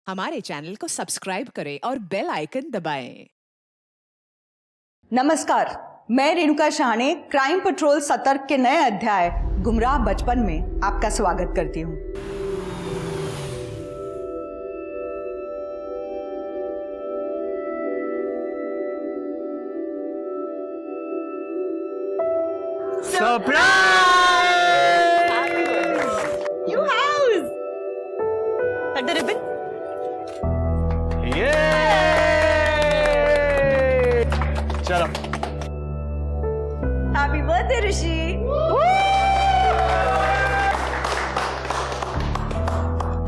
हमारे चैनल को सब्सक्राइब करें और बेल आइकन दबाएं। नमस्कार, मैं रेणुका शाहने क्राइम पेट्रोल सतर्क के नए अध्याय गुमराह बचपन में आपका स्वागत करती हूँ। You house! Cut the ribbon. चलो Happy birthday, ऋषि।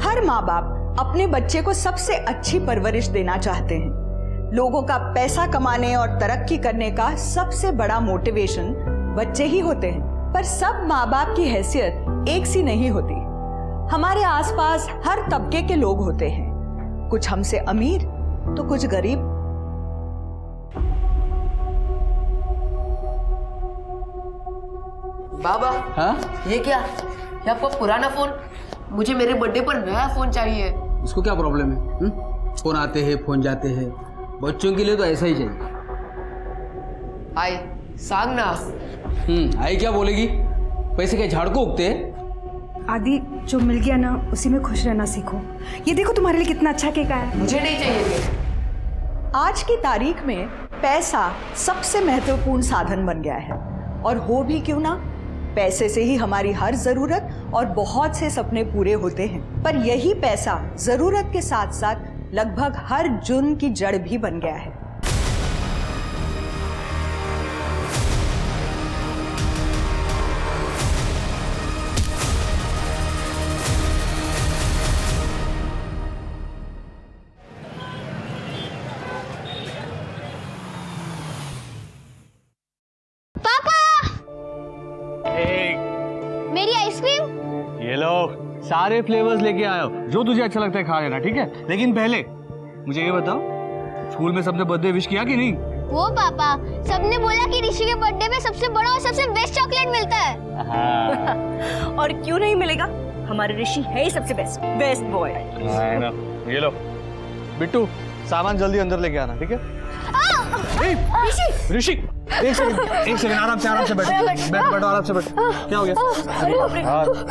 हर माँ बाप अपने बच्चे को सबसे अच्छी परवरिश देना चाहते हैं। लोगों का पैसा कमाने और तरक्की करने का सबसे बड़ा मोटिवेशन बच्चे ही होते हैं, पर सब माँ बाप की हैसियत एक सी नहीं होती। हमारे आसपास हर तबके के लोग होते हैं, कुछ हमसे अमीर तो कुछ गरीब। बाबा, हाँ? ये क्या? ये आपका पुराना फोन? मुझे मेरे बर्थडे पर नया फोन चाहिए। उसको क्या प्रॉब्लम है? फोन आते हैं, फोन जाते हैं, बच्चों के लिए तो ऐसा ही चाहिए। आई सांग ना। आई क्या बोलेगी? पैसे के झाड़ को उगते हैं। आदि, जो मिल गया ना उसी में खुश रहना सीखो। ये देखो तुम्हारे लिए कितना अच्छा केक आया है। मुझे नहीं चाहिए केक। आज की तारीख में पैसा सबसे महत्वपूर्ण साधन बन गया है, और हो भी क्यों ना, पैसे से ही हमारी हर जरूरत और बहुत से सपने पूरे होते हैं। पर यही पैसा जरूरत के साथ साथ लगभग हर जुर्म की जड़ भी बन गया है। मेरी आइसक्रीम। ये लो, सारे फ्लेवर्स लेके आयो, जो तुझे अच्छा लगता है खा लेना, ठीक है? लेकिन पहले मुझे ये बताओ, स्कूल में सबने बर्थडे विश किया कि नहीं? वो पापा, सबने बोला कि ऋषि के बर्थडे में सबसे बड़ा और सबसे बेस्ट चॉकलेट मिलता है। हाँ। और क्यों नहीं मिलेगा, हमारे ऋषि है ही सबसे बेस्ट बॉय। ये लो बिट्टू, सामान जल्दी अंदर लेके आना, ठीक है? ऋषि, एक सेकंड, आराम से बैठो, आराम से बैठो। क्या हो गया?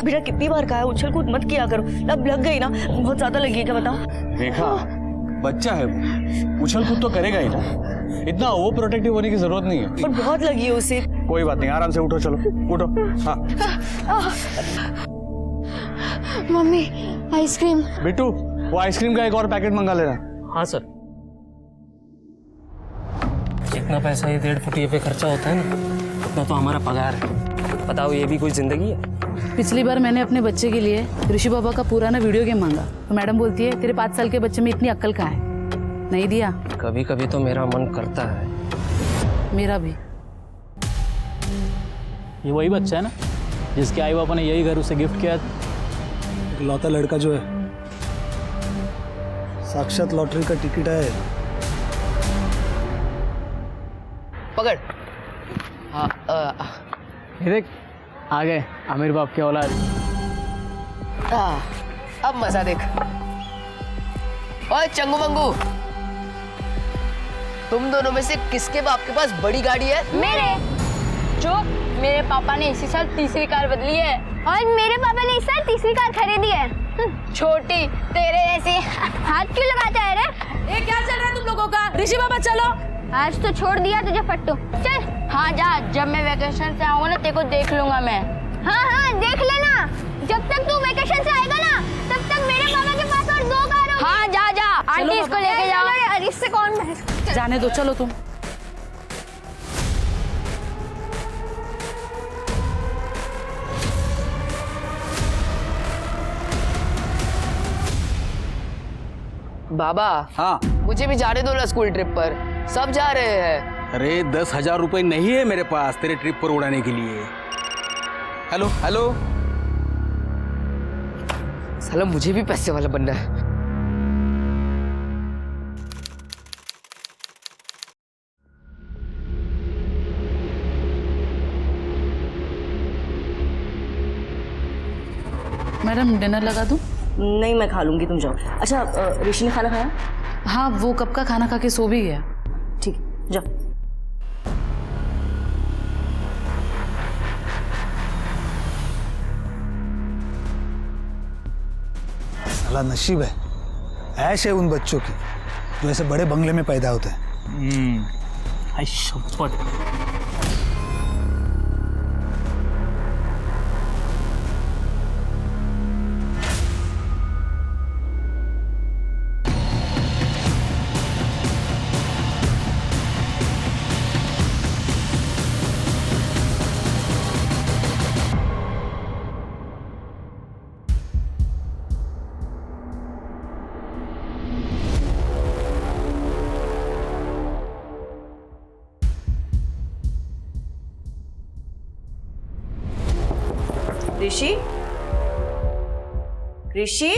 बेटा कितनी बार कहा है उछल कूद मत किया करो, अब लग गई ना, बहुत ज्यादा लगी है, क्या बताओ? देखा, बच्चा है, उछल कूद तो करेगा ही ना, इतना ओवर प्रोटेक्टिव होने की जरूरत नहीं है। पर बहुत लगी है उसे। कोई बात नहीं, आराम से उठो, चलो उठो। हाँ मम्मी, आइसक्रीम। बिट्टू, वो आइसक्रीम का एक और पैकेट मंगा लेना। हाँ सर। जितना पैसा ये 1.5 फुटिये पे खर्चा होता है ना, उतना तो हमारा पगार है। बताओ, ये भी कोई जिंदगी है? पिछली बार मैंने अपने बच्चे के लिए ऋषि बाबा का पुराना वीडियो गेम मांगा, तो मैडम बोलती है तेरे 5 साल के बच्चे में इतनी अक्ल कहाँ है, नहीं दिया। कभी कभी तो मेरा मन करता है। मेरा भी। ये वही बच्चा है ना जिसके आई बाबा ने यही घर उसे गिफ्ट किया? लौता लड़का जो है, साक्षात लॉटरी का टिकट है। पकड़। ये देख, आ गए आमिर बाप के औलाद। अब मजा देख। ओए चंगू मंगू, तुम दोनों में से किसके बाप के पास बड़ी गाड़ी है? मेरे। जो मेरे पापा ने इसी साल तीसरी कार बदली है, और मेरे पापा ने इस साल तीसरी कार खरीदी है। छोटी, तेरे जैसी हाथ क्यों लगाता है रे? ये क्या चल रहा है तुम लोगों का? ऋषि बाबा चलो। आज तो छोड़ दिया तुझे फट्टू, चल। हाँ जा, जब मैं वेकेशन से आऊंगा ना तेरे को देख लूंगा मैं। हाँ देख लेना, जब तक तू वेकेशन से आएगा ना तब तक मेरे पापा के पास और 2 कार होगी। हाँ जा, आंटी इसको लेके जाओ। अरे इससे कौन जाने दो, चलो तुम। बाबा, हाँ? मुझे भी जाने दो ना स्कूल ट्रिप पर, सब जा रहे हैं। अरे 10,000 रुपए नहीं है मेरे पास तेरे ट्रिप पर उड़ाने के लिए। हेलो हेलो, साला मुझे भी पैसे वाला बनना है। मैडम डिनर लगा दूं? नहीं मैं खा लूंगी, तुम जाओ। अच्छा ऋषि ने खाना खाया? हाँ, वो कब का खाना खा के सो भी गया। ठीक है, जाओ। साला नसीब है, ऐश है उन बच्चों की जो ऐसे बड़े बंगले में पैदा होते हैं। आई शपथ। ऋषि, ऋषि,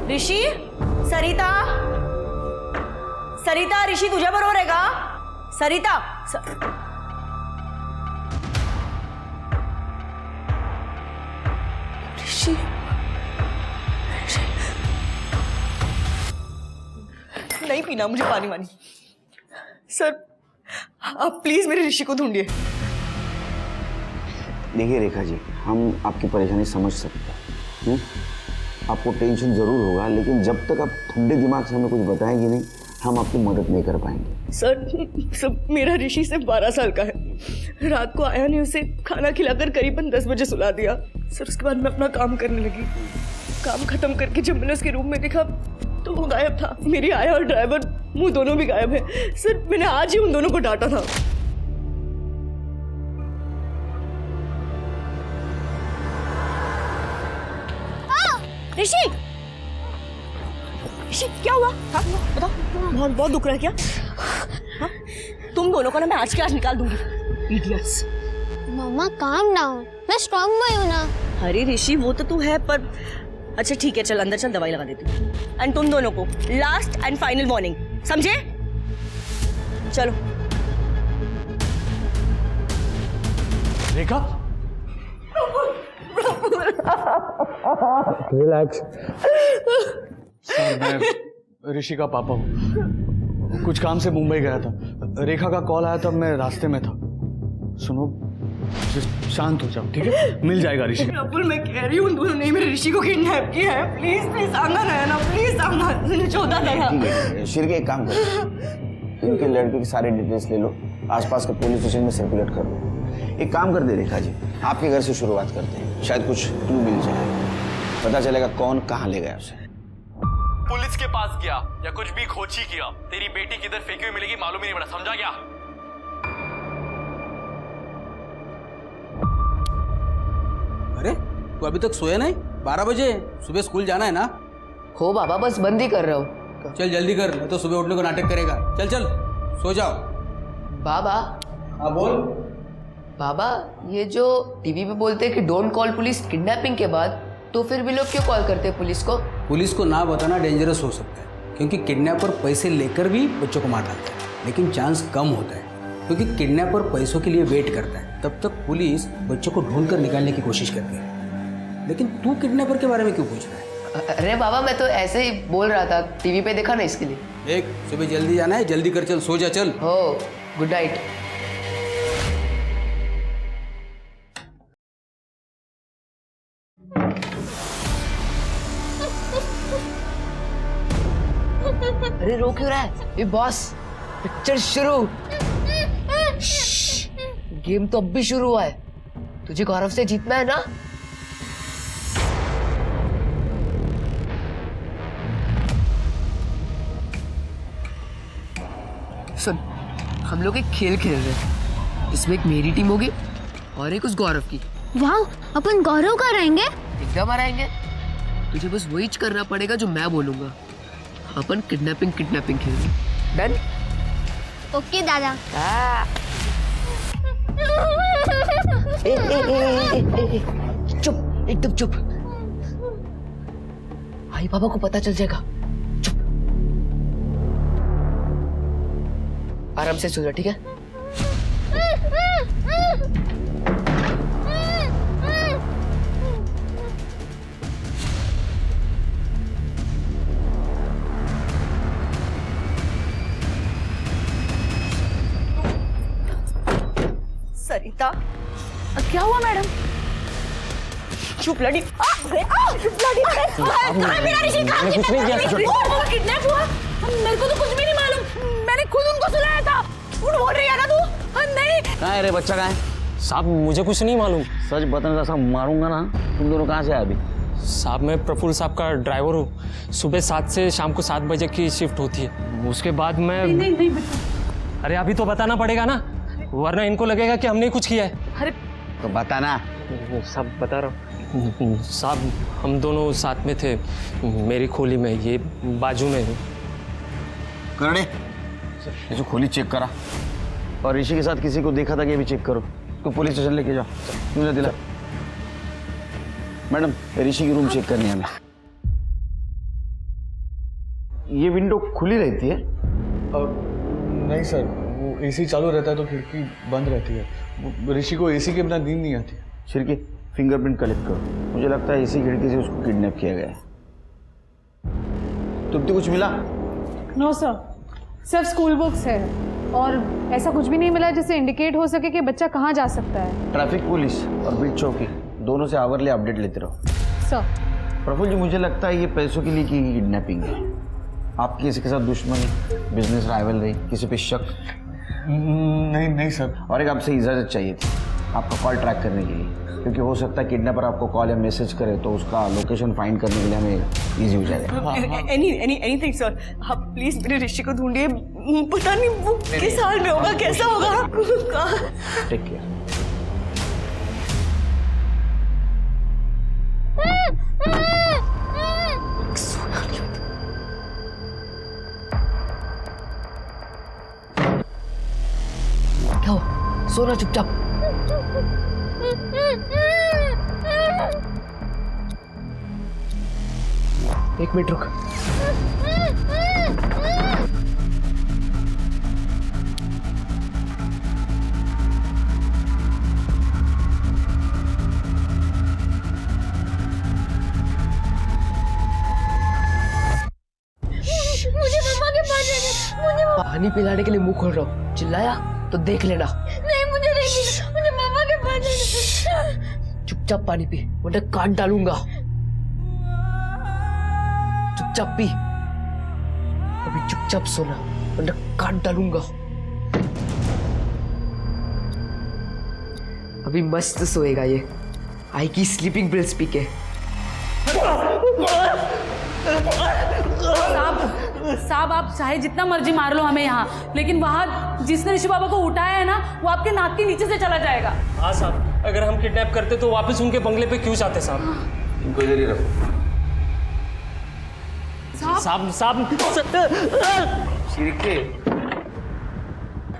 ऋषि, सरिता, सरिता, ऋषि तुझ्या बरोबर आहे का? सरिता, ऋषि, नहीं पीना मुझे पानी वानी। सर आप प्लीज मेरे ऋषि को ढूंढिए। देखिए रेखा जी, हम आपकी परेशानी समझ सकते हैं। आपको टेंशन जरूर होगा, लेकिन जब तक आप ठंडे दिमाग से हमें कुछ बताएंगे नहीं, हम आपकी मदद नहीं कर पाएंगे। सर मेरा ऋषि सिर्फ 12 साल का है। रात को आया नहीं, उसे खाना खिलाकर करीबन 10 बजे सुला दिया। सर उसके बाद मैं अपना काम करने लगी। काम खत्म करके जब मैंने उसके रूम में देखा तो वो गायब था। मेरी आया और ड्राइवर मुंह दोनों भी गायब है। सर मैंने आज ही उन दोनों को डांटा था। ऋषि, ऋषि क्या हुआ? हाँ बताओ, बहुत बहुत दुख रहा है क्या? हाँ? तुम दोनों को ना मैं आज के आज निकाल दूंगी। इडियट्स। मम्मा काम डाउन, मैं स्ट्रांग बॉय हूँ ना। अरे ऋषि वो तो तू है, पर अच्छा ठीक है, चल अंदर चल, दवाई लगा देती हूँ। एंड तुम दोनों को लास्ट एंड फाइनल वार्निंग, समझे? चलो। रेखा, रिलैक्स। सर मैं ऋषि का पापा हूँ। कुछ काम से मुंबई गया था। रेखा का कॉल आया तब मैं रास्ते में था। सुनो, शांत हो जाओ, ठीक है? मिल जाएगा ऋषि। प्रफुल मैं कह रही हूँ, दोनों ने मेरे ऋषि को किडनैप किया है। प्लीज प्लीज आना ना, प्लीज आना, चौदह दया। ठीक है शिर के एक काम करो, इनके लड़के की सारी डिटेल्स ले लो, आसपास के पुलिस स्टेशन में सर्कुलेट कर लो। एक काम कर दे रेखा जी, आपके घर से शुरुआत करते हैं, शायद कुछ क्लू मिल जाए, पता चलेगा कौन कहाँ ले गया उसे। पुलिस के पास गया या कुछ भी खोजी किया, तेरी बेटी किधर फेंकी हुई मिलेगी मालूम ही नहीं पड़ा, समझा क्या? अरे तू अभी तक सोया नहीं? 12 बजे, सुबह स्कूल जाना है ना? हो बाबा, बस बंद ही कर रहा हूँ। चल जल्दी कर, नहीं तो सुबह उठने को नाटक करेगा। चल चल सो जाओ। बाबा। हाँ बोल। बाबा ये जो टीवी पे बोलते हैं कि डोंट कॉल पुलिस किडनैपिंग के बाद, तो फिर भी लोग क्यों कॉल करते हैं पुलिस को? पुलिस को ना बताना डेंजरस हो सकता है, क्योंकि किडनैपर पैसे लेकर भी बच्चों को मार डालता है, लेकिन चांस कम होता है क्योंकि किडनैपर पैसों के लिए वेट करता है। तब तक पुलिस बच्चों को ढूंढ कर निकालने की कोशिश करती है। लेकिन तू किडनैपर के बारे में क्यों पूछ रहा है? अरे बाबा मैं तो ऐसे ही बोल रहा था, टीवी पे देखा ना इसके लिए। देख सुबह जल्दी जाना है, जल्दी कर, चल सो जा। चल हो, गुड नाइट। अरे रो क्यों रहा है? ये बॉस, पिक्चर शुरू। गेम तो अब भी शुरू हुआ है, तुझे गौरव से जीतना है ना? सुन, हम लोग एक खेल खेल रहे हैं, इसमें एक मेरी टीम होगी और एक उस गौरव की। वाह, अपन गौरव का रहेंगे? एकदम हराएंगे। तुझे बस वही करना पड़ेगा जो मैं बोलूंगा। अपन किडनैपिंग खेलेंगे। डन? ओके दादा। चुप, एकदम चुप। आई पापा को पता चल जाएगा। चुप, आराम से सो जा, ठीक है? कुत्ता। क्या हुआ मैडम? चुप लड़ी। मेरा ऋषि कहाँ कुछ नहीं किया। किडनैप हुआ? मेरे को तो कुछ भी नहीं मालूम, मैंने खुद उनको सुलाया था। झूठ बोल रही है ना तू? नहीं। कहाँ है रे बच्चा, कहाँ है? साहब मुझे कुछ नहीं मालूम। सच बताने का मारूंगा ना। तुम दोनों कहाँ से आए अभी? साहब मैं प्रफुल्ल साहब का ड्राइवर हूँ। सुबह 7 से शाम को 7 बजे की शिफ्ट होती है। उसके बाद मैं नहीं। अरे अभी तो बताना पड़ेगा ना, वरना इनको लगेगा कि हमने कुछ किया है। अरे तो बताना। साहब बता रहा हूँ। साहब हम दोनों साथ में थे, मेरी खोली में, ये बाजू में। करने ये जो खोली चेक करा, और ऋषि के साथ किसी को देखा था कि ये भी चेक करो। तो पुलिस स्टेशन लेके जाओ। मुझे दिला। मैडम ऋषि की रूम चेक करनी है हमें। ये विंडो खुली रहती है? नहीं सर, वो एसी चालू रहता है तो खिड़की बंद रहती है। ऋषि को एसी के बिना नींद नहीं आती। छिड़के फिंगरप्रिंट कलेक्ट करो। मुझे लगता है इसी खिड़की से उसको किडनैप किया गया है। तुमको कुछ मिला? नो सर, सिर्फ स्कूल बुक्स है और ऐसा कुछ भी नहीं मिला जिससे इंडिकेट हो सके कि बच्चा कहाँ जा सकता है। ट्रैफिक पुलिस और बीट चौकी दोनों से आवरली अपडेट लेते रहो। सर प्रफुल्ल जी, मुझे लगता है ये पैसों के लिए की गई किडनैपिंग है। आपकी किसी के साथ दुश्मनी, बिजनेस राइवलरी, किसी पे शक? नहीं सर। और एक आपसे इजाज़त चाहिए थी आपका कॉल ट्रैक करने के लिए, क्योंकि हो सकता है किडनैपर आपको कॉल या मैसेज करे तो उसका लोकेशन फाइंड करने के लिए हमें इजी हो जाएगा। एनीथिंग सर, आप प्लीज मेरे ऋषि को ढूंढिए। पता नहीं वो किस हाल में होगा, कैसा होगा। Take care. क्या हो? सोना चुपचाप। एक मिनट रुक। मुझे मम्मा के पास जाना। मुझे पानी पिलाने के लिए मुंह खोल रहा हूँ, चिल्लाया तो देख लेना। नहीं, मुझे नहीं पीना, मुझे मम्मा के पास जाना। चुपचाप पानी पी वरना काट डालूंगा। चुपचाप पी। अभी चुपचाप सोना वरना काट डालूंगा। अभी मस्त सोएगा ये। आई की स्लीपिंग पिल्स पी के। साहब आप चाहे जितना मर्जी मार लो हमें यहाँ, लेकिन वहाँ जिसने ऋषि बाबा को उठाया है ना, वो आपके नाक के नीचे से चला जाएगा। हाँ साहब, अगर हम किडनैप करते तो वापस उनके बंगले पे क्यों जाते साहब? इनको इधर ही रखो। साहब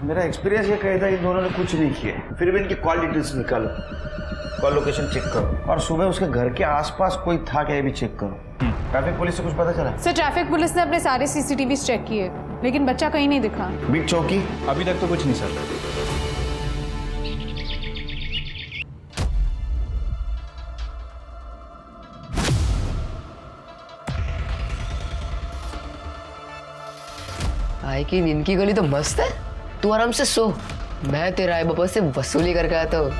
मेरा एक्सपीरियंस ये कहता है इन दोनों ने कुछ नहीं किया, फिर भी इनकी कॉल डिटेल्स निकालो, कॉल लोकेशन चेक करो, और सुबह उसके घर के आसपास कोई था क्या ये भी चेक करो। ट्रैफिक पुलिस से कुछ पता चला? सर ट्रैफिक पुलिस ने अपने सारे सीसीटीवी चेक किए, लेकिन बच्चा कहीं नहीं दिखा। बीट चौकी? अभी तक तो कुछ नहीं सर। आई की नींद की गोली तो मस्त है। तू आराम से सो, मैं तेरा आई बाबा से वसूली करके आता हूँ।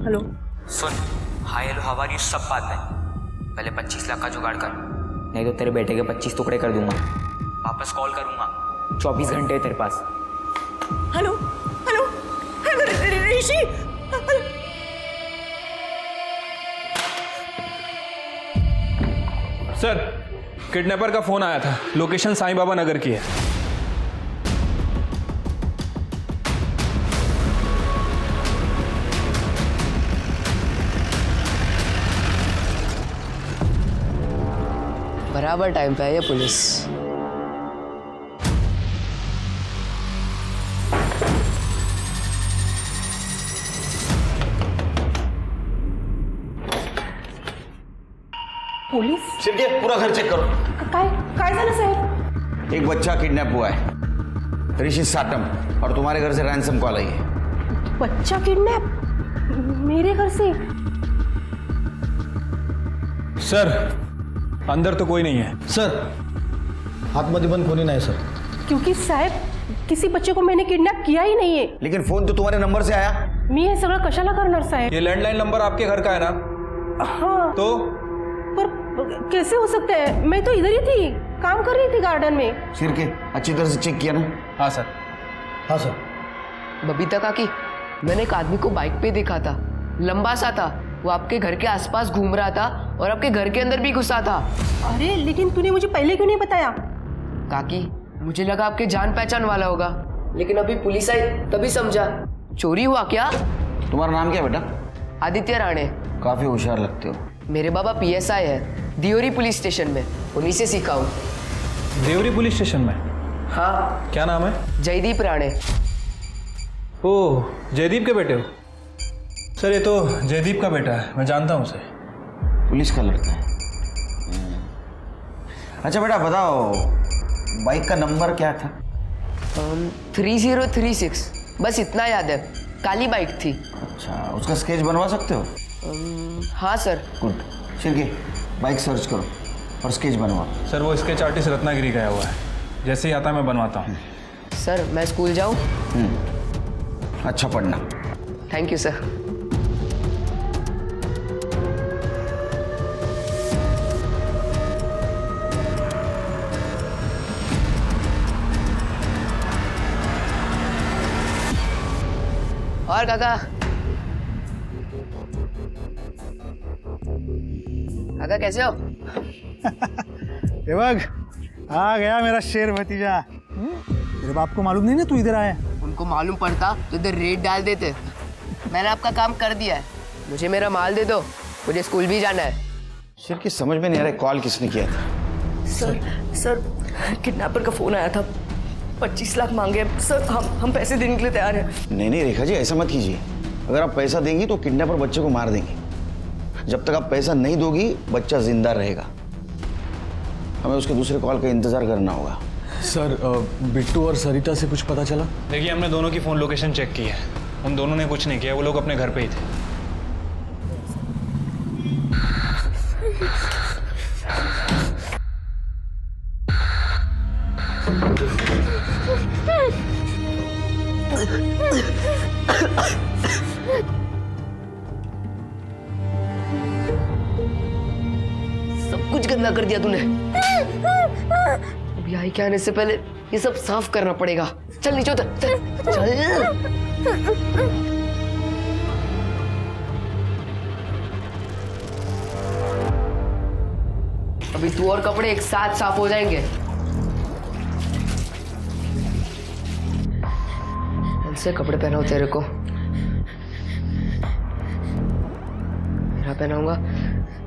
हेलो सुन, hi hello how are you सब बात है। पहले 25 लाख का जुगाड़ कर, नहीं तो तेरे बेटे के 25 टुकड़े कर दूंगा। वापस कॉल करूंगा, 24 घंटे तेरे पास। हेलो हेलो ऋषि। सर, किडनैपर का फोन आया था, लोकेशन साईं बाबा नगर की है। बराबर टाइम पे है ये पुलिस। पोलीस शिर्के पूरा घर चेक करो। काय झालं साहेब? एक बच्चा किडनैप हुआ है, ऋषि साटम, और तुम्हारे घर से रैंसम कॉल आई है। बच्चा किडनैप मेरे घर से? सर अंदर तो कोई नहीं है। सर आतमध्ये पण कोणी नाही सर. क्योंकि साहेब किसी बच्चे को मैंने किडनैप किया ही नहीं है. लेकिन फोन तो तुम्हारे नंबर से आया. मी हे सगळं कशाला करणार साहेब? ये लैंडलाइन नंबर आपके घर का है ना? हाँ. तो पर कैसे हो सकता है? मैं तो इधर ही थी, काम कर रही थी गार्डन में. शिरके अच्छी तरह से चेक किया ना? हाँ सर. हाँ सर. बबीता काकी, मैंने एक आदमी को बाइक पे देखा था, लंबा सा था, वो आपके घर के आसपास घूम रहा था और आपके घर के अंदर भी घुसा था. अरे लेकिन तूने मुझे पहले क्यों नहीं बताया? काकी, मुझे लगा आपके जान पहचान वाला होगा, लेकिन अभी पुलिस आई तभी समझा. चोरी हुआ क्या? तुम्हारा नाम क्या बेटा? आदित्य राणे. काफी होशियार लगते हो. मेरे बाबा PSI है, दियोरी पुलिस स्टेशन में, उन्हीं से सीखा हूँ. देवरी पुलिस स्टेशन में? हाँ. क्या नाम है? जयदीप राणे. ओह, जयदीप के बेटे हो? सर ये तो जयदीप का बेटा है, मैं जानता हूँ उसे. पुलिस का लड़का है. अच्छा बेटा बताओ, बाइक का नंबर क्या था? 3036, बस इतना याद है. काली बाइक थी. अच्छा, उसका स्केच बनवा सकते हो? हाँ sir. Good. Shirke bike search करो और स्केच बनवाओ. सर वो स्केच आर्टिस्ट रत्नागिरी गया हुआ है, जैसे ही आता मैं बनवाता हूँ. सर मैं स्कूल जाऊँ? अच्छा पढ़ना. Thank you sir. और काका कैसे हो? ये बघ, आ गया मेरा शेर भतीजा. तेरे बाप को मालूम नहीं ना तू इधर आया? उनको मालूम पड़ता तो इधर रेड डाल देते. मैंने आपका काम कर दिया है, मुझे मेरा माल दे दो, मुझे स्कूल भी जाना है. शिरके समझ में नहीं आ रहा कॉल किसने किया था? सर किडनैपर का फोन आया था, 25 लाख मांगे. सर हम पैसे देने के लिए तैयार हैं. नहीं रेखा जी, ऐसा मत कीजिए. अगर आप पैसा देंगी तो किडनैपर बच्चे को मार देंगे. जब तक आप पैसा नहीं दोगी बच्चा जिंदा रहेगा. हमें उसके दूसरे कॉल का इंतजार करना होगा. सर बिट्टू और सरिता से कुछ पता चला? देखिए हमने दोनों की फ़ोन लोकेशन चेक की है, उन दोनों ने कुछ नहीं किया, वो लोग अपने घर पे ही थे. सब कुछ गंदा कर दिया तूने. अभी आई क्या आने से पहले ये सब साफ करना पड़ेगा. चल नीचे उतर. चल. अभी तू और कपड़े एक साथ साफ हो जाएंगे. से कपड़े पहनाओ तेरे को. मेरा पहनाऊंगा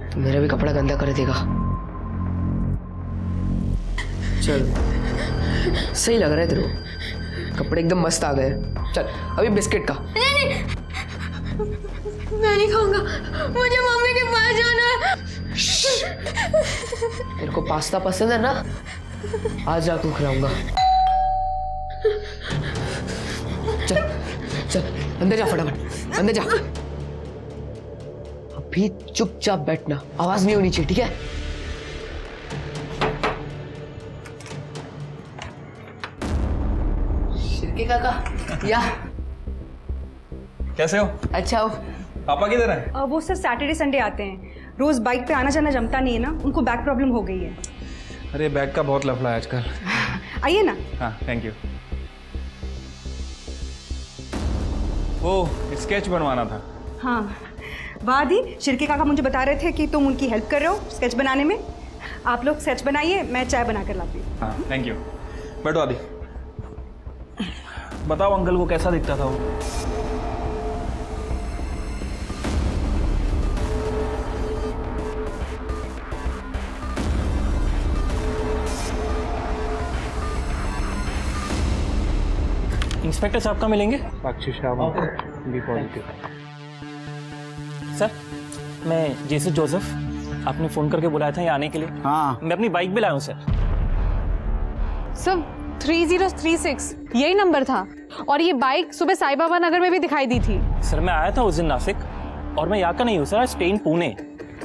तो मेरा भी कपड़ा गंदा कर देगा. चल सही लग रहा है तेरे को, कपड़े एकदम मस्त आ गए. चल अभी बिस्किट का. नहीं मैं नहीं खाऊंगा, मुझे मम्मी के पास जाना है. तेरे को पास्ता पसंद है ना, आज रात को खिलाऊंगा. चल चल अंदर जा, फटाफट अंदर जा. अभी चुपचाप बैठना, आवाज नहीं होनी चाहिए, ठीक है? शिरके काका या कैसे हो? अच्छा हो. पापा किधर हैं? वो सर सैटरडे संडे आते हैं. रोज बाइक पे आना जाना जमता नहीं है ना, उनको बैक प्रॉब्लम हो गई है. अरे बैग का बहुत लफड़ा है आजकल. आइए ना. हाँ थैंक यू. वो स्केच बनवाना था. हाँ वादी, शिरके काका मुझे बता रहे थे कि तुम उनकी हेल्प कर रहे हो स्केच बनाने में. आप लोग स्केच बनाइए, मैं चाय बना कर लाती हूँ. हाँ थैंक यू. बैठो आदि. बताओ अंकल को कैसा दिखता था वो? इंस्पेक्टर साहब का मिलेंगे? साक्षी शाह बी पॉजिटिव. सर मैं जेसु जोसेफ आपने फ़ोन करके बुलाया था यहाँ आने के लिए? हाँ। मैं अपनी बाइक भी लाया हूँ सर। सर 3036 यही नंबर था और ये बाइक सुबह साई बाबा नगर में भी दिखाई दी थी। सर मैं आया था उस दिन नासिक और मैं यहाँ का नहीं हूँ सर, स्टे इन पुणे।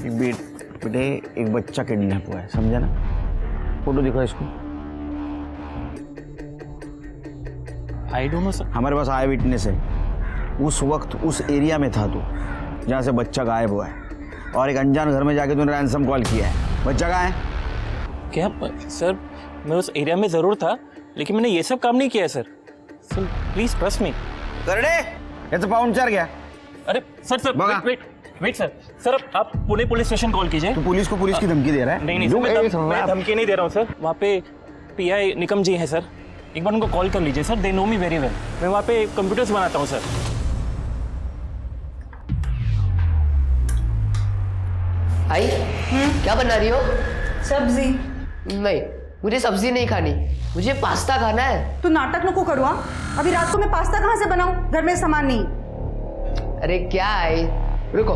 बेटे एक बच्चा किडनैप हुआ है, समझा ना? फोटो दिखा इसको। I don't know sir. हमारे पास आई विटनेस है, उस वक्त उस एरिया में था तू जहाँ से बच्चा गायब हुआ है, और एक अनजान घर में जाके तूने रैंसम कॉल किया है। बच्चा कहाँ है? क्या सर, मैं उस एरिया में ज़रूर था लेकिन मैंने ये सब काम नहीं किया है sir. Sir please trust me. करड़े ये तो पाउंचर गया। अरे सर वेट सर आप पुणे पुलिस स्टेशन कॉल कीजिए। तू पुलिस को पुलिस की धमकी दे रहा है? नहीं सर, मैं धमकी नहीं दे रहा हूँ सर। वहाँ पे पीआई निकम जी हैं सर, एक बार उनको कॉल कर लीजिए sir, they know me very well. मैं वहाँ पे कंप्यूटर्स बनाता हूँ सर। आई क्या बना रही हो? सब्जी। नहीं, मुझे सब्जी नहीं खानी, मुझे पास्ता खाना है। तू नाटक नको करुआ, अभी रात को मैं पास्ता कहाँ से बनाऊं? घर में सामान नहीं। अरे क्या है, रुको,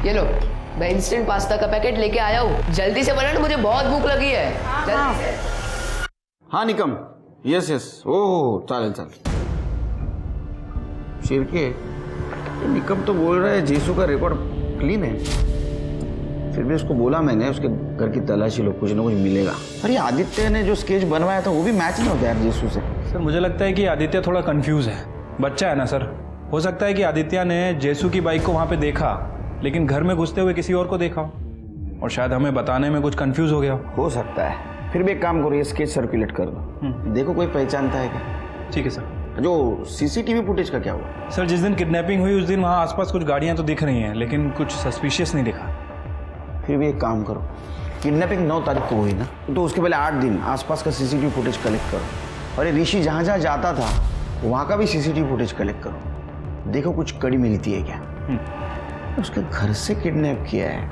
ये लो, मैं इंस्टेंट पास्ता का पैकेट लेके आया हूँ, जल्दी से बनाना, मुझे बहुत भूख लगी है। जल्दी से। हाँ निकम, यस ओह चालेल शिरके, निकम तो बोल रहा है जेसू का रिकॉर्ड क्लीन है। फिर भी उसको बोला मैंने उसके घर की तलाशी लो, कुछ ना कुछ मिलेगा। अरे आदित्य ने जो स्केच बनवाया था वो भी मैच नहीं होता यार जेसू से। सर मुझे लगता है कि आदित्य थोड़ा कंफ्यूज है, बच्चा है ना सर। हो सकता है कि आदित्य ने जेसू की बाइक को वहाँ पे देखा लेकिन घर में घुसते हुए किसी और को देखा और शायद हमें बताने में कुछ कंफ्यूज हो गया। हो सकता है। फिर भी एक काम करो, ये स्केच सर्कुलेट कर दो, देखो कोई पहचानता है क्या। ठीक है सर। जो सीसीटीवी फुटेज का क्या हुआ? सर जिस दिन किडनैपिंग हुई उस दिन वहाँ आसपास कुछ गाड़ियाँ तो दिख रही हैं लेकिन कुछ सस्पिशियस नहीं दिखा। फिर भी एक काम करो, किडनैपिंग 9 तारीख को हुई ना, तो उसके पहले 8 दिन आसपास का सीसीटीवी फुटेज कलेक्ट करो। और ये ऋषि जहाँ जहाँ जाता था वहाँ का भी सीसीटीवी फुटेज कलेक्ट करो, देखो कुछ कड़ी मिलती है क्या। उसके घर से किडनैप किया है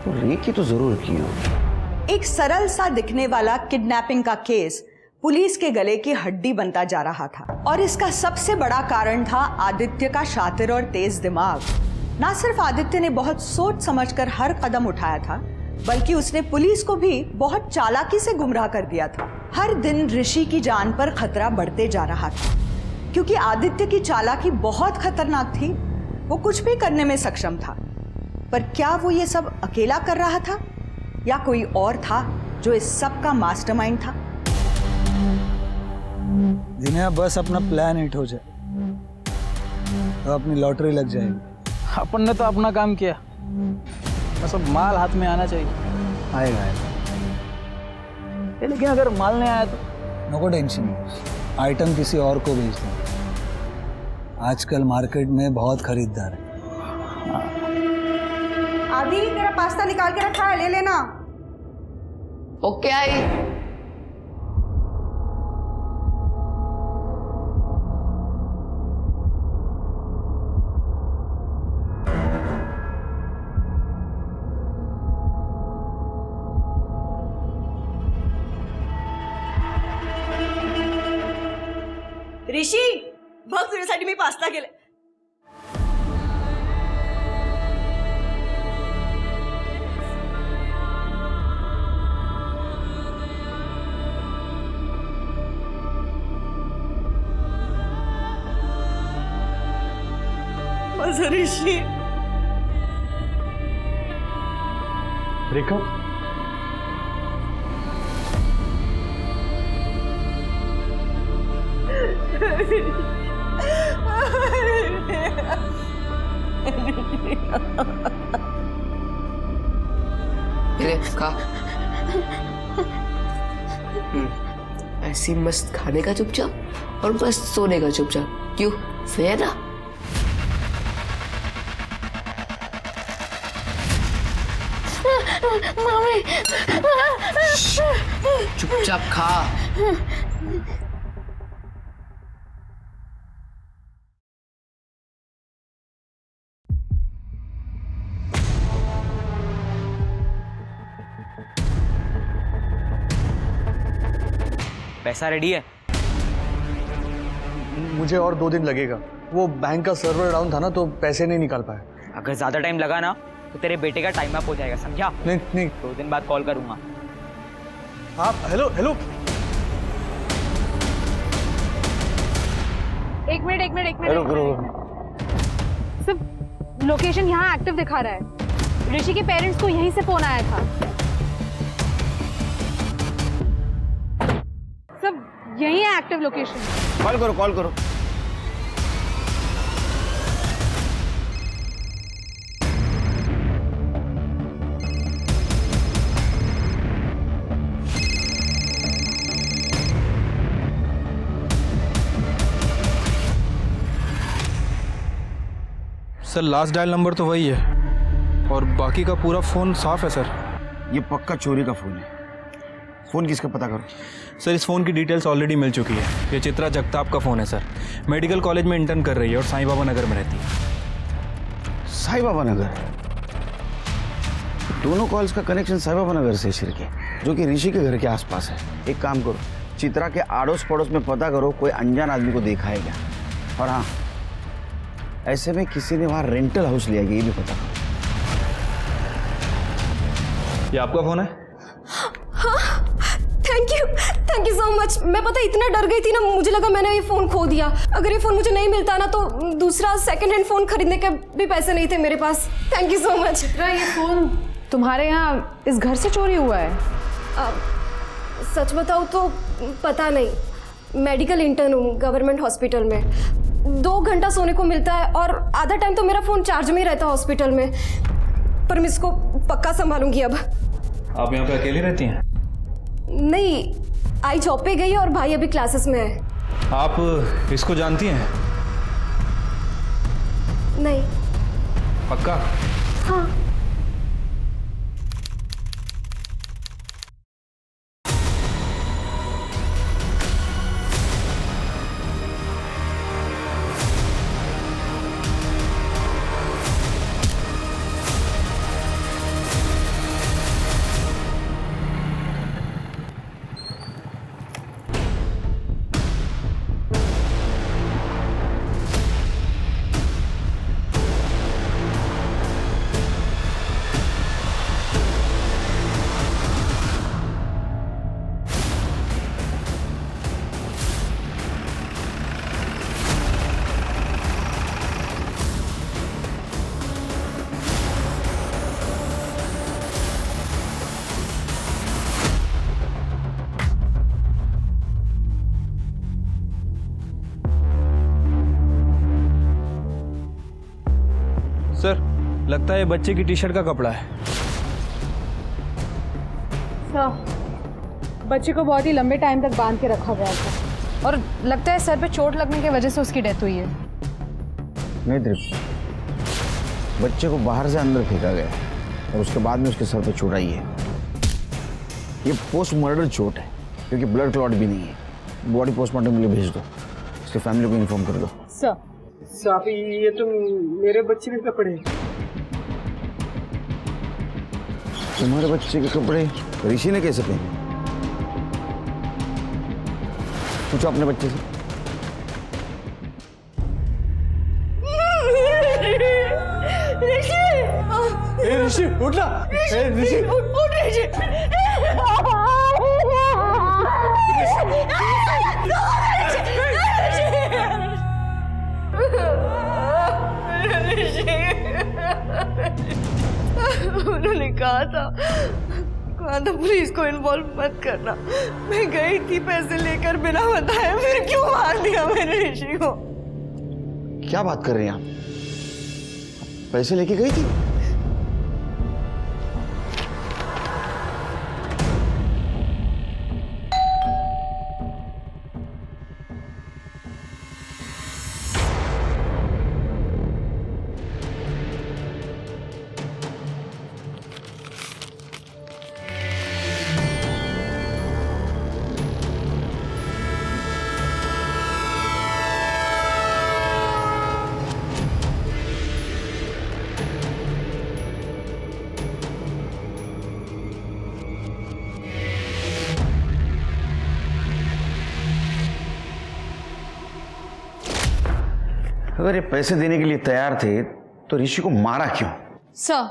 तो रेप की तो जरूर की होगी। एक सरल सा दिखने वाला किडनैपिंग का केस पुलिस के गले की हड्डी बनता जा रहा था और इसका सबसे बड़ा कारण था आदित्य का शातिर और तेज दिमाग। ना सिर्फ आदित्य ने बहुत सोच समझकर हर कदम उठाया था बल्कि उसने पुलिस को भी बहुत चालाकी से गुमराह कर दिया था। हर दिन ऋषि की जान पर खतरा बढ़ते जा रहा था क्योंकि आदित्य की चालाकी बहुत खतरनाक थी। वो कुछ भी करने में सक्षम था, पर क्या वो ये सब अकेला कर रहा था या कोई और था जो इस सब का मास्टरमाइंड था? जिन्हें बस अपना प्लान हिट हो जाए तो अपनी लॉटरी लग जाएगी। अपन ने तो अपना काम किया, बस अब माल हाथ में आना चाहिए। आएगा लेकिन अगर माल नहीं आया तो? नो टेंशन, आइटम किसी और को भेज दो। आजकल मार्केट में बहुत खरीदार है। आदि तेरा पास्ता निकाल के रखा है, ले लेना। Okay I. ऋषी बघ तुझ्यासाठी मी पास्ता केले। माझा ऋषी। रेखा ले खा। ऐसी मस्त खाने का चुपचाप और मस्त सोने का चुपचाप, क्यों? सही है ना? मम्मी चुपचाप खा। पैसा रेडी है? मुझे और 2 दिन लगेगा, वो बैंक का सर्वर डाउन था ना, तो पैसे नहीं निकाल पाए। अगर ज़्यादा टाइम लगा ना तो तेरे बेटे का टाइम अप हो जाएगा, समझा? नहीं 2 दिन बाद कॉल करूँगा। हाँ, हेलो हेलो। एक मिनट सिर्फ लोकेशन यहाँ एक्टिव दिखा रहा है। ऋषि के पेरेंट्स को यहीं से फोन आया था। सब यही है एक्टिव लोकेशन। कॉल करो। सर लास्ट डायल नंबर तो वही है और बाकी का पूरा फ़ोन साफ है सर। ये पक्का चोरी का फ़ोन है। फ़ोन किसका पता करो। सर इस फ़ोन की डिटेल्स ऑलरेडी मिल चुकी है। ये चित्रा जगताप का फ़ोन है सर। मेडिकल कॉलेज में इंटर्न कर रही है और साईं बाबा नगर में रहती है। साईं बाबा नगर? दोनों कॉल्स का कनेक्शन साईं बाबा नगर से छिड़ के, जो कि ऋषि के घर के आसपास है। एक काम करो, चित्रा के आड़ोस पड़ोस में पता करो कोई अनजान आदमी को देखा है क्या। और हाँ, ऐसे में किसी ने वहां रेंटल हाउस लिया ये भी पता करो। ये आपका फ़ोन है? हाँ, थैंक यू सो मच। मैं पता इतना डर गई थी ना, मुझे लगा मैंने ये फ़ोन खो दिया। अगर ये फ़ोन मुझे नहीं मिलता ना तो दूसरा सेकंड हैंड फ़ोन खरीदने के भी पैसे नहीं थे मेरे पास। Thank you so much. Chitra, ये फ़ोन तुम्हारे यहाँ इस घर से चोरी हुआ है? सच बताऊँ तो पता नहीं। मेडिकल इंटर्न हूँ गवर्नमेंट हॉस्पिटल में। 2 घंटा सोने को मिलता है और आधा टाइम तो मेरा फ़ोन चार्ज में ही रहता है हॉस्पिटल में। पर मैं इसको पक्का संभालूंगी अब। आप यहाँ पे अकेली रहती हैं? नहीं, आई जॉब पे गई और भाई अभी क्लासेस में है। आप इसको जानती हैं? नहीं। पक्का? हाँ। सर लगता है ये बच्चे की टी शर्ट का कपड़ा है। बच्चे को बहुत ही लंबे टाइम तक बांध के रखा गया था और लगता है सर पे चोट लगने की वजह से उसकी डेथ हुई है। नहीं दीप, बच्चे को बाहर से अंदर फेंका गया और उसके बाद में उसके सर पे चोट आई है। ये पोस्ट मर्डर चोट है क्योंकि ब्लड क्लॉट भी नहीं है। बॉडी पोस्टमार्टम के लिए भेज दो, उसकी फैमिली को इन्फॉर्म कर दो। सर साफी, ये तो मेरे बच्चे के कपड़े। तुम्हारे बच्चे के कपड़े ऋषि ने कैसे पहने? पूछो अपने बच्चे से। ऋषि उठ ना। ऋषि उठ ऋषि। उन्होंने कहा था पुलिस को इन्वॉल्व मत करना। मैं गई थी पैसे लेकर बिना बताए, फिर क्यों मार दिया मैंने ऋषि को? क्या बात कर रहे हैं आप? पैसे लेके गई थी? अगर ये पैसे देने के लिए तैयार थे तो ऋषि को मारा क्यों? सर,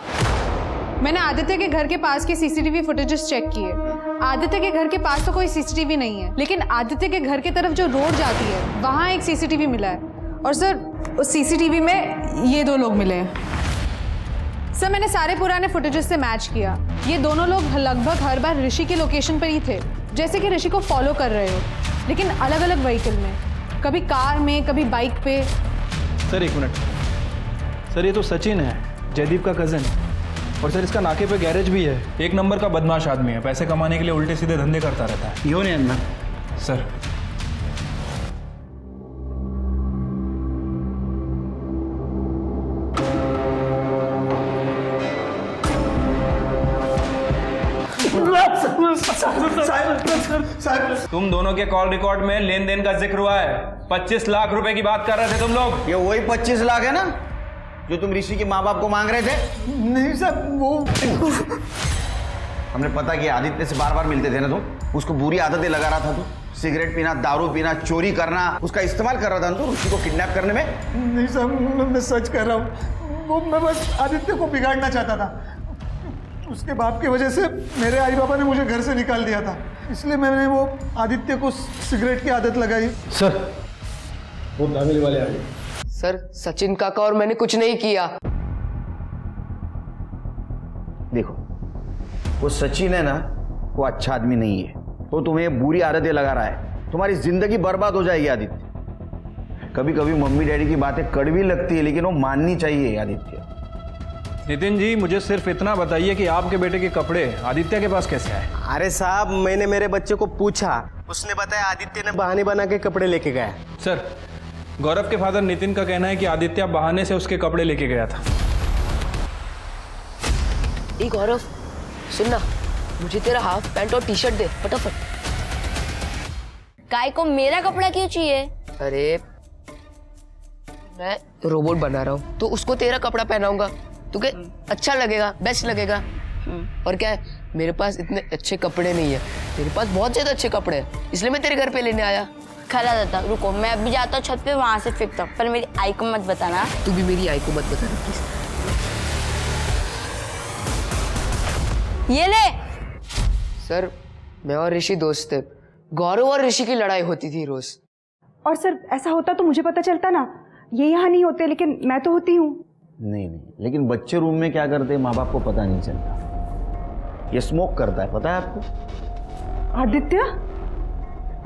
मैंने आदित्य के घर के पास के सीसीटीवी फुटेजेस चेक किए। आदित्य के घर के पास तो कोई सीसीटीवी नहीं है, लेकिन आदित्य के घर की तरफ जो रोड जाती है वहाँ एक सीसीटीवी मिला है। और सर, उस सीसीटीवी में ये 2 लोग मिले हैं। सर, मैंने सारे पुराने फुटेजेस से मैच किया। ये दोनों लोग लगभग हर बार ऋषि के लोकेशन पर ही थे, जैसे कि ऋषि को फॉलो कर रहे हो, लेकिन अलग अलग व्हीकल में, कभी कार में, कभी बाइक पे। सर 1 मिनट सर, ये तो सचिन है, जयदीप का कज़न। और सर इसका नाके पे गैरेज भी है। 1 नंबर का बदमाश आदमी है, पैसे कमाने के लिए उल्टे सीधे धंधे करता रहता है। येऊन या ना सर। तुम दोनों के कॉल रिकॉर्ड में लेन देन का जिक्र हुआ है। 25 लाख रुपए की बात कर रहे थे तुम लोग। ये वही 25 लाख है ना जो तुम ऋषि के माँ बाप को मांग रहे थे? नहीं सर, वो हमने पता किया आदित्य से बार बार मिलते थे ना तुम, उसको बुरी आदतें लगा रहा था तू, सिगरेट पीना, दारू पीना, चोरी करना, उसका इस्तेमाल कर रहा था ना तू ऋषि को किडनैप करने में। नहीं सर, मैं सच कर रहा हूँ। वो मैं बस आदित्य को बिगाड़ना चाहता था। उसके बाप की वजह से मेरे आई बाबा ने मुझे घर से निकाल दिया था, इसलिए मैंने वो आदित्य को सिगरेट की आदत लगाई। सर, वो दामिनी वाले आ गए। सर, सचिन काका और मैंने कुछ नहीं किया। देखो, वो सचिन है ना, वो अच्छा आदमी नहीं है। वो तुम्हें बुरी आदतें लगा रहा है, तुम्हारी जिंदगी बर्बाद हो जाएगी आदित्य। कभी कभी मम्मी डैडी की बातें कड़वी लगती है, लेकिन वो माननी चाहिए आदित्य। नितिन जी, मुझे सिर्फ इतना बताइए कि आपके बेटे के कपड़े आदित्य के पास कैसे आए? अरे साहब, मैंने मेरे बच्चे को पूछा, उसने बताया आदित्य ने बहाने बना के कपड़े लेके गया। सर, गौरव के फादर नितिन का कहना है कि आदित्य बहाने से उसके कपड़े लेके गया था। ए गौरव, सुनना, मुझे तेरा हाफ पैंट और टी शर्ट दे फटाफट। काय को मेरा कपड़ा क्यों चाहिए? अरे मैं रोबोट बना रहा हूँ तो उसको तेरा कपड़ा पहनाऊंगा, तुझे अच्छा लगेगा, बेस्ट लगेगा। और क्या है, मेरे पास इतने अच्छे कपड़े नहीं है, तेरे पास बहुत ज्यादा अच्छे कपड़े हैं, इसलिए मैं तेरे घर पे लेने आया। खरा दादा, रुको, मैं अभी जाता हूँ छत पे, वहां से फेंकता हूँ, पर मेरी आई को मत बताना। तू भी मेरी आई को मत बताना प्लीज। ये ले। सर, मैं और ऋषि दोस्त थे। गौरव और ऋषि की लड़ाई होती थी रोज। और सर, ऐसा होता तो मुझे पता चलता ना। ये यहाँ नहीं होते, लेकिन मैं तो होती हूँ। नहीं, लेकिन बच्चे रूम में क्या करते हैं माँ बाप को पता नहीं चलता। ये स्मोक करता है, पता है आपको? आदित्य?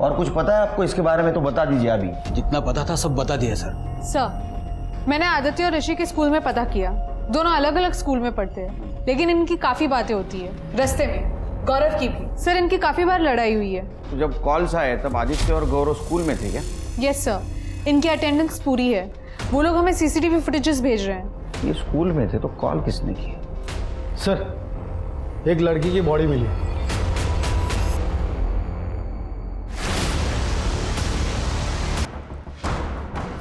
और कुछ पता है आपको इसके बारे में तो बता दीजिए अभी। जितना पता था सब बता दिया सर। सर, मैंने आदित्य और ऋषि के स्कूल में पता किया। दोनों अलग अलग स्कूल में पढ़ते हैं, लेकिन इनकी काफी बातें होती है रास्ते में। गौरव की भी। सर, इनकी काफी बार लड़ाई हुई है। तो जब कॉल्स आए तब आदित्य और गौरव स्कूल में थे क्या? यस सर, इनकी अटेंडेंस पूरी है। वो लोग हमें सीसीटीवी फुटेजेस भेज रहे हैं। ये स्कूल में थे तो कॉल किसने की? सर, एक लड़की की बॉडी मिली।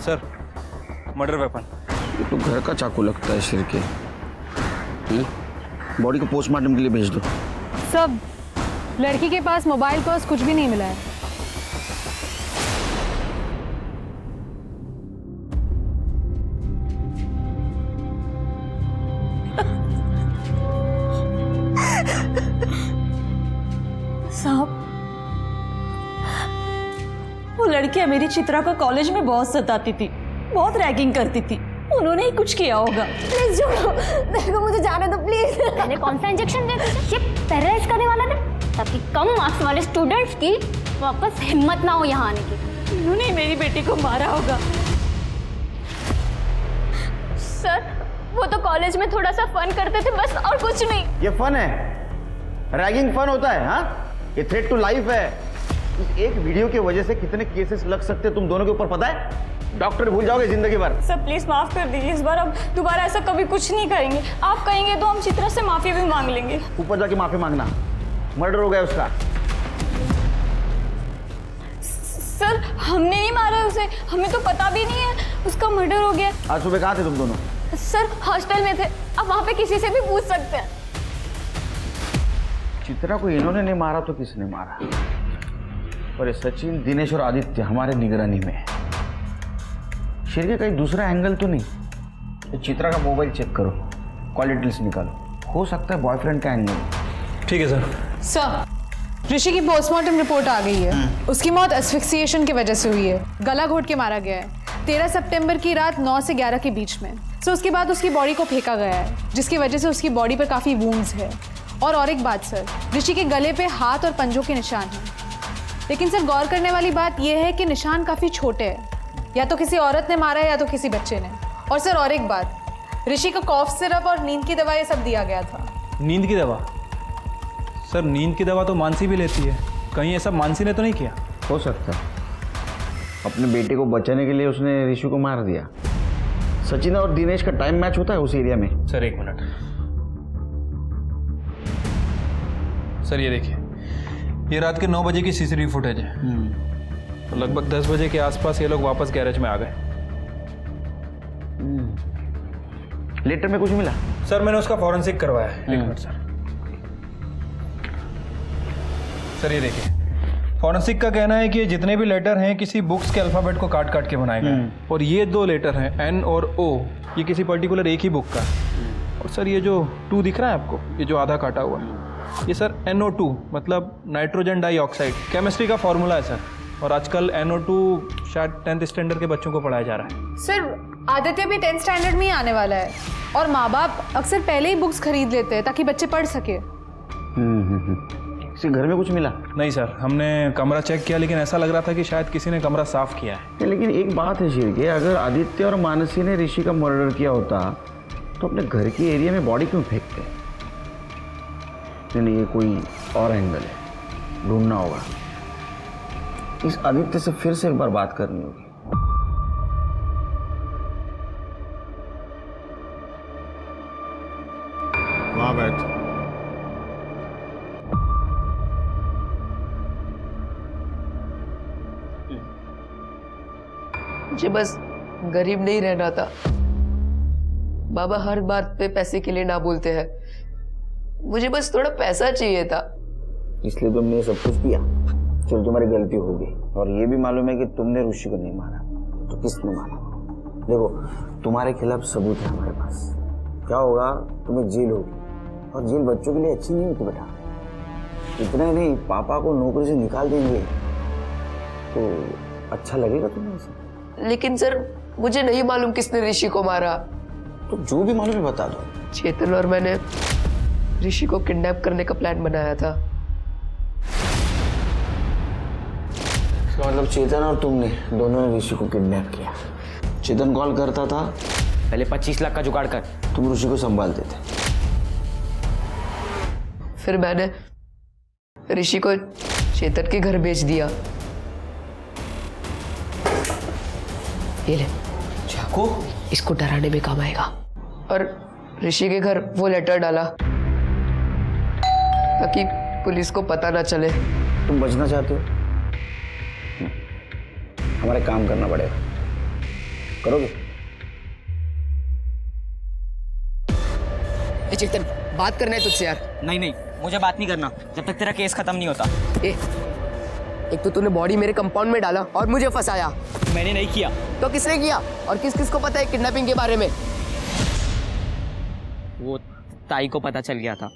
Sir, murder weapon. ये तो घर का चाकू लगता है सिर के। बॉडी को पोस्टमार्टम के लिए भेज दो। सब, लड़की के पास मोबाइल पर्स कुछ भी नहीं मिला है। साहब, वो लड़कियां मेरी चित्रा को कॉलेज में बहुत सताती थी, बहुत रैगिंग करती थी। उन्होंने ही कुछ किया होगा। प्लीज छोड़ो, मेरे को मुझे जाने दो प्लीज। मैंने कौन सा इंजेक्शन दिया तुझे? ये टेररिस्ट करने वाला था, ताकि कम मार्क्स वाले स्टूडेंट्स की वापस हिम्मत ना हो यहाँ आने की। उन्होंने ही मेरी बेटी को मारा होगा। सर, वो तो कॉलेज में थोड़ा सा फन करते थे बस, और कुछ नहीं। ये फन है? रैगिंग फन होता है? हाँ, ये थ्रेट टू लाइफ है। इस एक वीडियो की वजह से कितने केसेस लग सकते हैं तुम दोनों के ऊपर पता है? डॉक्टर भूल जाओगे जिंदगी भर। सर प्लीज माफ कर दीजिए, इस बार अब दोबारा ऐसा कभी कुछ नहीं करेंगे। आप कहेंगे तो हम चित्रा से माफी भी मांग लेंगे। ऊपर जाके माफी मांगना। मर्डर हो गया उसका। सर, हमने नहीं मारा उसे, हमें तो पता भी नहीं है उसका मर्डर हो गया। आज सुबह कहाँ थे तुम दोनों? सर, हॉस्टल में थे, आप वहाँ पे किसी से भी पूछ सकते हैं। चित्रा को इन्होंने नहीं मारा तो किसने मारा? और ये सचिन, दिनेश और आदित्य हमारे निगरानी में है। शेर के कहीं दूसरा एंगल तो नहीं? चित्रा का मोबाइल चेक करो, कॉल डिटेल्स निकालो, हो सकता है बॉयफ्रेंड का एंगल। ठीक है सर। सर, ऋषि की पोस्टमार्टम रिपोर्ट आ गई है। उसकी मौत एस्फिक्सिएशन की वजह से हुई है, गला घोट के मारा गया है 13 सितंबर की रात 9 से 11 के बीच में। सो उसके बाद उसकी बॉडी को फेंका गया है, जिसकी वजह से उसकी बॉडी पर काफ़ी वूंड्स है। और एक बात सर, ऋषि के गले पे हाथ और पंजों के निशान हैं। लेकिन सर गौर करने वाली बात यह है कि निशान काफ़ी छोटे हैं, या तो किसी औरत ने मारा है या तो किसी बच्चे ने। और सर और एक बात, ऋषि को कॉफ सिरप और नींद की दवा ये सब दिया गया था। नींद की दवा? सर नींद की दवा तो मानसी भी लेती है, कहीं ऐसा मानसी ने तो नहीं किया? हो सकता है अपने बेटे को बचाने के लिए उसने ऋषि को मार दिया। सचिन और दिनेश का टाइम मैच होता है उस एरिया में। सर एक मिनट सर, ये देखिए, ये रात के 9 बजे की सीसीटीवी फुटेज है। तो लगभग 10 बजे के आसपास ये लोग वापस गैरेज में आ गए। लेटर में कुछ मिला? सर मैंने उसका फॉरेंसिक करवाया है। एक मिनट सर। सर ये देखिए, फॉरेंसिक का कहना है कि ये जितने भी लेटर हैं किसी बुक्स के अल्फाबेट को काट काट के बनाए गए हैं। और ये 2 लेटर हैं एन और ओ, ये किसी पर्टिकुलर एक ही बुक का है। और सर ये जो 2 दिख रहा है आपको, ये जो आधा काटा हुआ है, ये सर NO2 मतलब नाइट्रोजन डाइऑक्साइड, केमिस्ट्री का फॉर्मूला है सर। और आजकल NO2 शायद 10th स्टैंडर्ड के बच्चों को पढ़ाया जा रहा है। सर आदित्य भी 10th स्टैंडर्ड में ही आने वाला है, और माँ बाप अक्सर पहले ही बुक्स खरीद लेते हैं ताकि बच्चे पढ़ सके। किसी घर में कुछ मिला? नहीं सर, हमने कमरा चेक किया, लेकिन ऐसा लग रहा था कि शायद किसी ने कमरा साफ किया है। लेकिन एक बात है शेर के, अगर आदित्य और मानसी ने ऋषि का मर्डर किया होता तो अपने घर के एरिया में बॉडी क्यों फेंकते? नहीं, ये कोई और एंगल है, ढूंढना होगा। इस आदित्य से फिर से एक बार बात करनी होगी। वहां बैठ। मुझे बस गरीब नहीं रहना था। बाबा हर बात पे पैसे के लिए ना बोलते हैं, मुझे बस थोड़ा पैसा चाहिए था, इसलिए तुमने ये सब कुछ किया। चलो तुम्हारी गलती होगी, और ये भी मालूम है कि तुमने ऋषि को नहीं मारा, तो किसने मारा? देखो तुम्हारे खिलाफ सबूत है हमारे पास। क्या होगा, तुम्हें जेल होगी, और जेल बच्चों के लिए अच्छी नहीं होती बेटा। इतना ही नहीं, पापा को नौकरी से निकाल देंगे तो अच्छा लगेगा तुम्हें ऐसा? लेकिन सर मुझे नहीं मालूम किसने ऋषि को मारा। तो जो भी मालूम है बता दो। चेतन और मैंने ऋषि को किडनैप करने का प्लान बनाया था। इसका मतलब चेतन और तुमने दोनों ने ऋषि को किडनैप किया। चेतन कॉल करता था, पहले 25 लाख का जुगाड़ कर, तुम ऋषि को संभालते थे। फिर मैंने ऋषि को चेतन के घर भेज दिया। ये ले चाकू, इसको डराने में काम आएगा। और ऋषि के घर वो लेटर डाला ताकि पुलिस को पता ना चले। तुम बचना चाहते हो? हमारे काम करना पड़ेगा, करोगे? चेतन बात करना है तुझसे यार। नहीं नहीं, मुझे बात नहीं करना जब तक तेरा केस खत्म नहीं होता। एक तो तूने बॉडी मेरे कंपाउंड में डाला और मुझे फंसाया। मैंने नहीं किया। तो किसने किया? और किस किस को पता है किडनैपिंग के बारे में? वो ताई को पता चल गया था।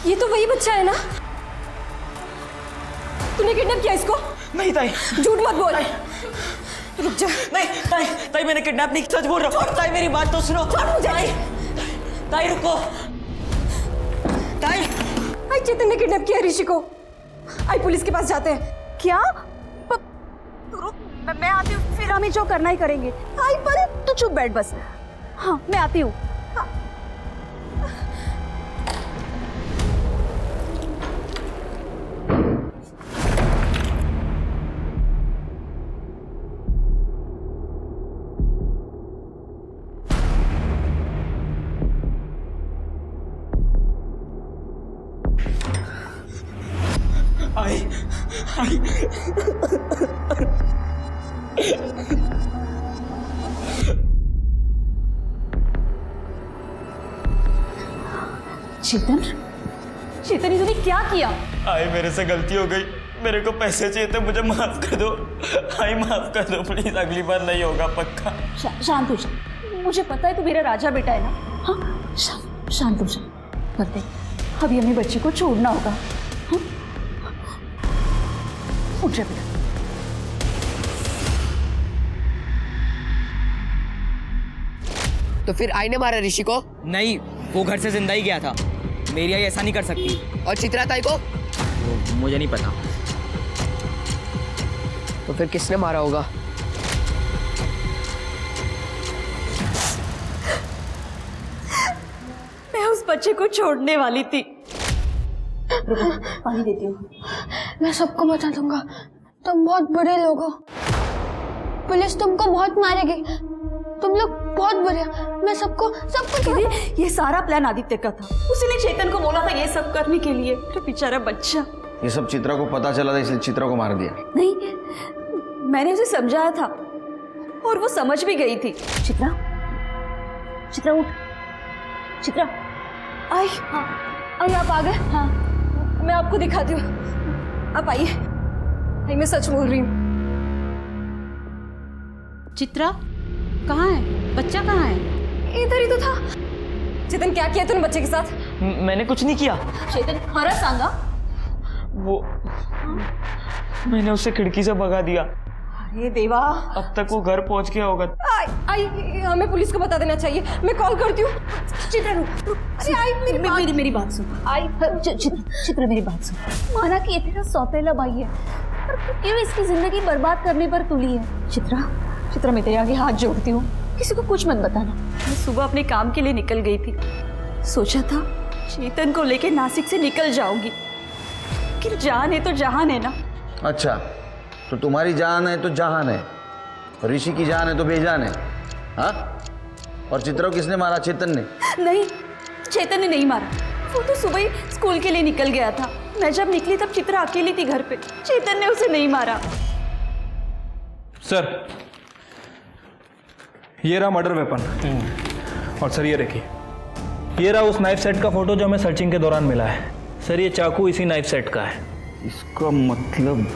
ये तो वही बच्चा है ना? तूने किडनैप किया इसको? नहीं ताई, झूठ मत बोल। रुक जा। नहीं ताई, ताई मैंने किडनैप नहीं, सच बोल रहा हूँ। ताई मेरी बात तो सुनो। ताई, ताई रुको। ताई, आई चेतन ने किडनैप किया ऋषि को। आई पुलिस के पास जाते हैं। क्या? रुक, मैं आती हूँ, फिर हमें जो करना ही करेंगे। आई पर तू चुप बैठ बस। हाँ मैं आती हूँ। चेतन, चेतन तूने क्या किया? आई मेरे से गलती हो गई, मेरे को पैसे चाहिए थे, मुझे माफ कर दो। आई माफ कर दो प्लीज, अगली बार नहीं होगा पक्का। शांत हो जा, मुझे पता है तू मेरा राजा बेटा है ना। हाँ शांत हो जा, करते अभी हमें बच्चे को छोड़ना होगा। हाँ? उठ जा बेटा। तो फिर आई ने मारा ऋषि को? नहीं, वो घर से जिंदा ही गया था। मेरी आई ऐसा नहीं कर सकती। और चित्रा ताई को? मुझे नहीं पता। तो फिर किसने मारा होगा? मैं उस बच्चे को छोड़ने वाली थी। पानी देती हूँ। मैं सबको बता दूंगा, तुम बहुत बड़े लोग हो, पुलिस तुमको बहुत मारेगी, तुम लोग बहुत बुरे। मैं सबको ये सारा प्लान आदित्य का था। उसी ने चेतन को बोला था ये सब करने के लिए। तो बेचारा बच्चा। ये सब चित्रा को पता चला था इसलिए चित्रा को मार दिया? नहीं, मैंने उसे समझाया था और वो समझ भी गई थी। चित्रा, चित्रा उठ। चित्रा आई। हाँ आई, आप आ गए? हाँ मैं आपको दिखाती हूँ, आप आइए। मैं सच बोल रही हूँ। चित्रा कहाँ है? बच्चा कहाँ है? इधर ही तो था। चेतन क्या किया तूने बच्चे के साथ? मैंने कुछ नहीं किया। चेतन खरा सांगा? वो मैंने उसे खिड़की से भगा दिया। अरे देवा, अब तक वो घर पहुंच गया होगा। आई हमें पुलिस को बता देना चाहिए। मैं कॉल करती हूँ। चित्रा रुक। अरे आई मेरी बात सुन। आई चित्रा मेरी बात सुन। माना कि ये तेरा सौतेला भाई है, पर तू क्यों इसकी जिंदगी बर्बाद करने पर तुली है? चित्रा मैं तेरे आगे हाथ जोड़ती हूँ, किसी को कुछ मत बताना। मैं सुबह अपने काम के लिए निकल गई थी। सोचा था चेतन को लेके नासिक से निकल जाऊंगी, लेकिन जान है तो जहान है ना। अच्छा, तो तुम्हारी जान है तो जहान है, ऋषि की जान है तो बेजान है। हाँ? और चित्रा को किसने मारा? चेतन ने? नहीं, चेतन ने नहीं मारा। वो तो सुबह ही स्कूल के लिए निकल गया था। मैं जब निकली तब चित्रा अकेली थी घर पे। चेतन ने उसे नहीं मारा। सर, ये रहा मर्डर वेपन। और सर ये देखिए, ये रहा उस नाइफ सेट का फोटो जो हमें सर्चिंग के दौरान मिला है। सर ये चाकू इसी नाइफ सेट का है। इसका मतलब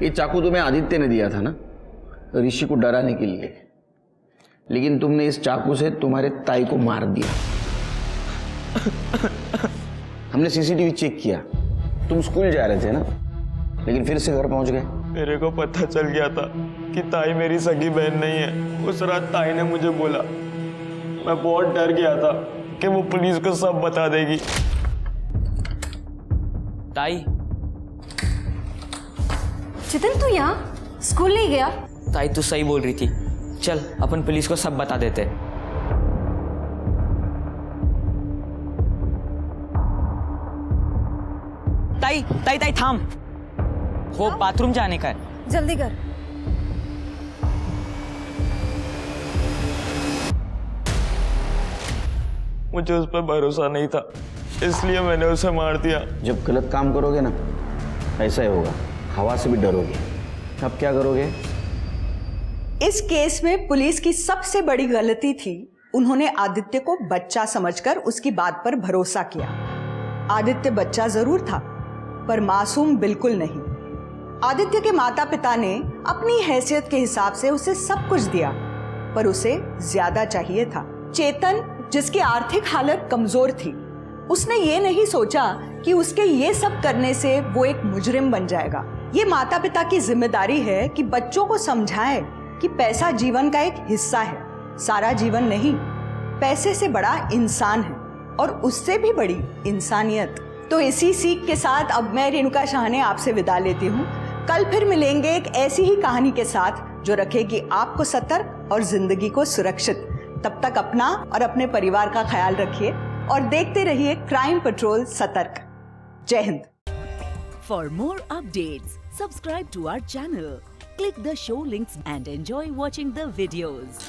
ये चाकू तुम्हें आदित्य ने दिया था ना, ऋषि को डराने के लिए, लेकिन तुमने इस चाकू से तुम्हारे ताई को मार दिया। हमने सीसीटीवी चेक किया, तुम स्कूल जा रहे थे ना, लेकिन फिर से घर पहुंच गए। मेरे को पता चल गया था कि ताई मेरी सगी बहन नहीं है। उस रात ताई ने मुझे बोला, मैं बहुत डर गया था कि वो पुलिस को सब बता देगी। ताई, चेतन तू यहाँ स्कूल नहीं गया? ताई तू सही बोल रही थी, चल अपन पुलिस को सब बता देते। ताई ताई ताई थाम, वो बाथरूम जाने का है। जल्दी कर। मुझे उस पर भरोसा नहीं था, इसलिए मैंने उसे मार दिया। जब गलत काम करोगे ना, ऐसा ही होगा, हवा से भी डरोगे। अब क्या करोगे? इस केस में पुलिस की सबसे बड़ी गलती थी, उन्होंने आदित्य को बच्चा समझकर उसकी बात पर भरोसा किया। आदित्य बच्चा जरूर था, पर मासूम बिल्कुल नहीं। आदित्य के माता पिता ने अपनी हैसियत के हिसाब से उसे सब कुछ दिया, पर उसे ज्यादा चाहिए था। चेतन, जिसकी आर्थिक हालत कमजोर थी, उसने ये नहीं सोचा कि उसके ये सब करने से वो एक मुजरिम बन जाएगा। ये माता पिता की जिम्मेदारी है कि बच्चों को समझाएं कि पैसा जीवन का एक हिस्सा है, सारा जीवन नहीं। पैसे से बड़ा इंसान है, और उससे भी बड़ी इंसानियत। तो इसी सीख के साथ अब मैं रेणुका शाहने आपसे विदा लेती हूँ। कल फिर मिलेंगे एक ऐसी ही कहानी के साथ जो रखेगी आपको सतर्क और जिंदगी को सुरक्षित। तब तक अपना और अपने परिवार का ख्याल रखिए और देखते रहिए क्राइम पेट्रोल सतर्क। जय Hind. For more updates, subscribe to our channel, click the show links and enjoy watching the videos.